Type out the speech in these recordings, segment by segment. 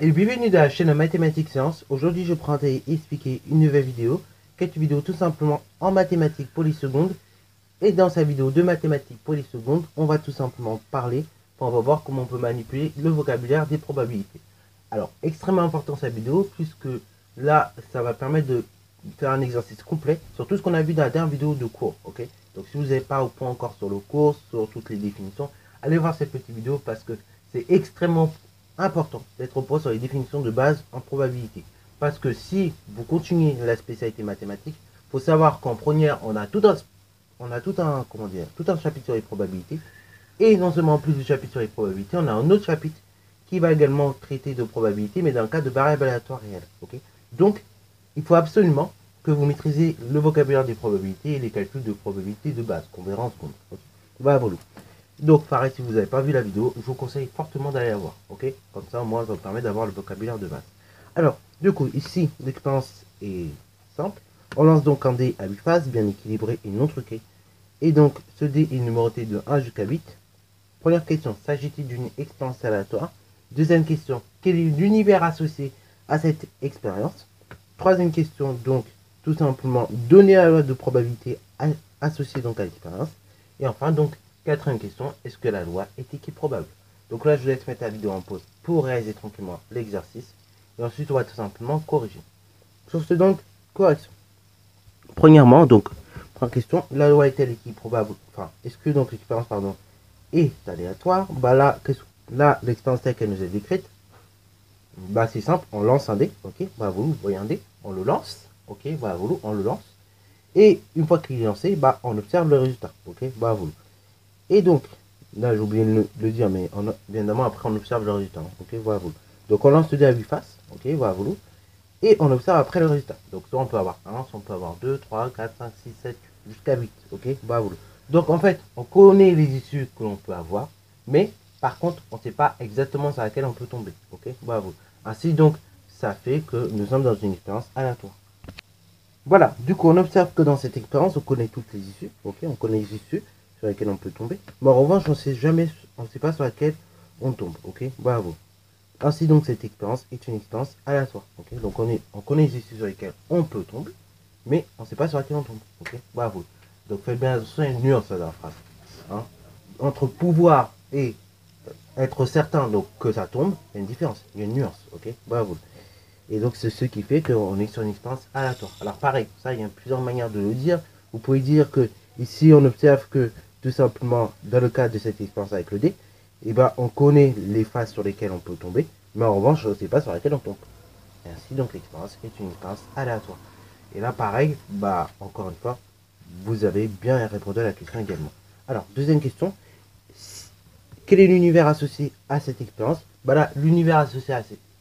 et bienvenue dans la chaîne Mathématiques Sciences. Aujourd'hui, je prends à expliquer une nouvelle vidéo, quelques vidéos tout simplement en mathématiques polysecondes. Et dans cette vidéo de mathématiques polysecondes, on va tout simplement parler, on va voir comment on peut manipuler le vocabulaire des probabilités. Alors, extrêmement important cette vidéo, puisque là, ça va permettre de faire un exercice complet sur tout ce qu'on a vu dans la dernière vidéo de cours, ok? Donc, si vous n'êtes pas au point encore sur le cours, sur toutes les définitions, allez voir cette petite vidéo parce que c'est extrêmement important d'être au point sur les définitions de base en probabilité. Parce que si vous continuez la spécialité mathématique, il faut savoir qu'en première, on a tout un chapitre sur les probabilités. Et non seulement en plus du chapitre sur les probabilités, on a un autre chapitre qui va également traiter de probabilité, mais dans le cas de variables aléatoires réelles. Okay, donc, il faut absolument que vous maîtrisez le vocabulaire des probabilités et les calculs de probabilité de base, qu'on verra en seconde. Okay, voilà. Donc, pareil, si vous n'avez pas vu la vidéo, je vous conseille fortement d'aller la voir. Ok, comme ça, moi, ça vous permet d'avoir le vocabulaire de base. Alors, du coup, ici, l'expérience est simple. On lance donc un dé à 8 faces, bien équilibré et non truqué. Et donc, ce dé est numéroté de 1 jusqu'à 8. Première question, s'agit-il d'une expérience aléatoire? Deuxième question, quel est l'univers associé à cette expérience? Troisième question, donc, tout simplement, donner la loi de probabilité associée donc à l'expérience. Et enfin, donc, quatrième question, est-ce que la loi est équiprobable? Donc là, je vous laisse mettre la vidéo en pause pour réaliser tranquillement l'exercice. Et ensuite, on va tout simplement corriger. Sur ce, donc, correction. Premièrement, donc, première question, la loi est-elle équiprobable? Enfin, est-ce que donc l'expérience, pardon, est aléatoire? Bah là, l'expérience telle qu'elle nous est décrite, bah c'est simple, on lance un dé, ok, bah vous voyez un dé, on le lance, ok, bah vous on le lance, et une fois qu'il est lancé, bah on observe le résultat, ok, bah vous. Et donc, là j'ai oublié de le dire, mais bien évidemment après on observe le résultat, ok, voilà vous. Donc on lance le dé à 8 faces, ok, voilà vous, et on observe après le résultat. Donc soit on peut avoir 1, soit on peut avoir 2, 3, 4, 5, 6, 7, jusqu'à 8, ok, bah vous. Donc en fait, on connaît les issues que l'on peut avoir, mais par contre, on ne sait pas exactement sur laquelle on peut tomber, ok, bravo. Ainsi donc, ça fait que nous sommes dans une expérience aléatoire. Voilà, du coup, on observe que dans cette expérience, on connaît toutes les issues, ok, on connaît les issues sur lesquelles on peut tomber, mais en revanche, on ne sait pas sur laquelle on tombe, ok, bravo. Ainsi donc, cette expérience est une expérience aléatoire, ok, donc on connaît les issues sur lesquelles on peut tomber, mais on ne sait pas sur laquelle on tombe, ok, bravo. Donc faites bien attention à une nuance dans la phrase. Hein. Entre pouvoir et être certain donc, que ça tombe, il y a une différence, il y a une nuance, ok, bravo. Et donc c'est ce qui fait qu'on est sur une expérience aléatoire. Alors pareil, ça il y a plusieurs manières de le dire. Vous pouvez dire que ici on observe que tout simplement dans le cadre de cette expérience avec le dé, eh ben, on connaît les phases sur lesquelles on peut tomber, mais en revanche on ne sait pas sur laquelle on tombe. Et ainsi donc l'expérience est une expérience aléatoire. Et là pareil, bah encore une fois, vous avez bien répondu à la question également. Alors, deuxième question. Quel est l'univers associé à cette expérience? Bah là, l'univers associé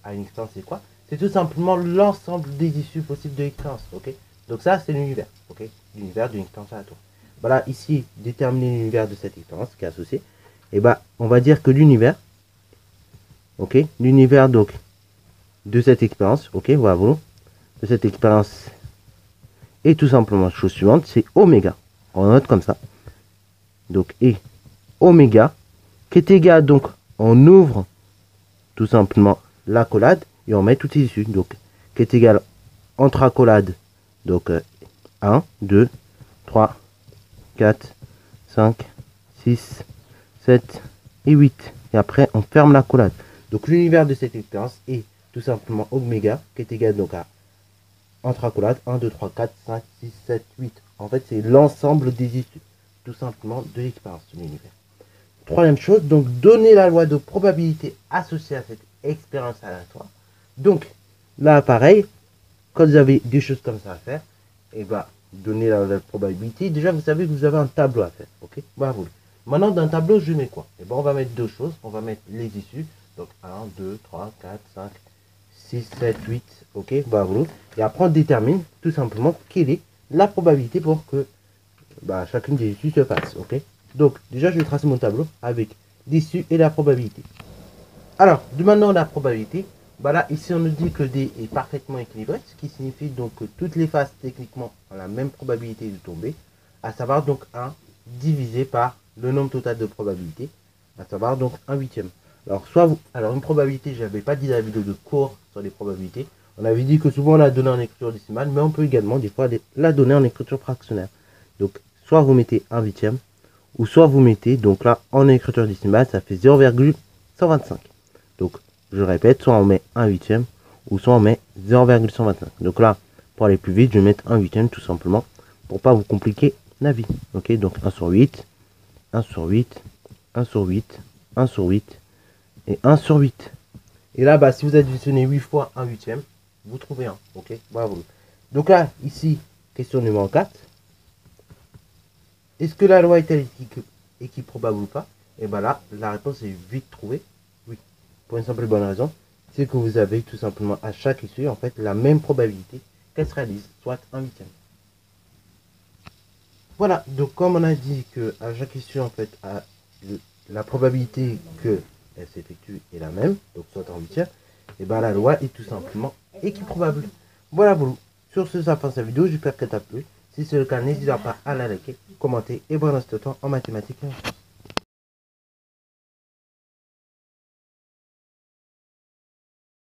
à une expérience, c'est quoi? C'est tout simplement l'ensemble des issues possibles de l'expérience, ok? Donc ça, c'est l'univers, ok? L'univers d'une expérience aléatoire. Bah là, ici, déterminer l'univers de cette expérience qui est associée. Et bah, on va dire que l'univers, ok? L'univers, donc, de cette expérience, ok? Voilà, de cette expérience est tout simplement la chose suivante, c'est oméga. On note comme ça. Donc, et oméga, qui est égal, donc, on ouvre tout simplement l'accolade et on met toutes les issues. Donc, qui est égal entre accolades, donc 1, 2, 3, 4, 5, 6, 7 et 8. Et après, on ferme l'accolade. Donc, l'univers de cette expérience est tout simplement oméga, qui est égal donc à entre accolades 1, 2, 3, 4, 5, 6, 7, 8. En fait, c'est l'ensemble des issues, tout simplement, de l'expérience de l'univers. Troisième chose, donc donner la loi de probabilité associée à cette expérience aléatoire. Donc là, pareil, quand vous avez des choses comme ça à faire, et bah donner la loi de probabilité. Déjà, vous savez que vous avez un tableau à faire, ok? Bravo. Maintenant, dans un tableau, je mets quoi? Et ben, on va mettre deux choses. On va mettre les issues. Donc 1, 2, 3, 4, 5, 6, 7, 8, ok? Bravo. Et après, on détermine tout simplement quelle est la probabilité pour que bah, chacune des issues se fasse, ok? Donc, déjà, je vais tracer mon tableau avec l'issue et la probabilité. Alors, de maintenant la probabilité, bah là, ici, on nous dit que D est parfaitement équilibré, ce qui signifie donc que toutes les faces, techniquement, ont la même probabilité de tomber, à savoir donc 1 divisé par le nombre total de probabilités, à savoir donc 1/8. Alors, alors une probabilité, j'avais pas dit dans la vidéo de cours sur les probabilités. On avait dit que souvent on la donnait en écriture décimale, mais on peut également des fois la donner en écriture fractionnaire. Donc, soit vous mettez 1/8, ou soit vous mettez, donc là, en écriture décimale, ça fait 0,125. Donc, je répète, soit on met 1/8, ou soit on met 0,125. Donc là, pour aller plus vite, je vais mettre 1/8 tout simplement, pour pas vous compliquer la vie. Ok, donc 1 sur 8, 1 sur 8, 1 sur 8, 1 sur 8, et 1 sur 8. Et là, bah, si vous additionnez 8 fois 1/8, vous trouvez 1. Ok, bravo. Donc là, ici, question numéro 4. Est-ce que la loi est-elle équiprobable ou pas? Et bien là, la réponse est vite trouvée. Oui. Pour une simple et bonne raison, c'est que vous avez tout simplement à chaque issue, en fait, la même probabilité qu'elle se réalise, soit 1/8. Voilà, donc comme on a dit que à chaque issue, en fait, la probabilité qu'elle s'effectue est la même, donc soit 1/8, et bien la loi est tout simplement équiprobable. Voilà, vous. Sur ce, ça fin cette vidéo, j'espère qu'elle t'a plu. Si c'est le cas, n'hésite pas à la liker, commenter et bon reste de temps en mathématiques et en sciences.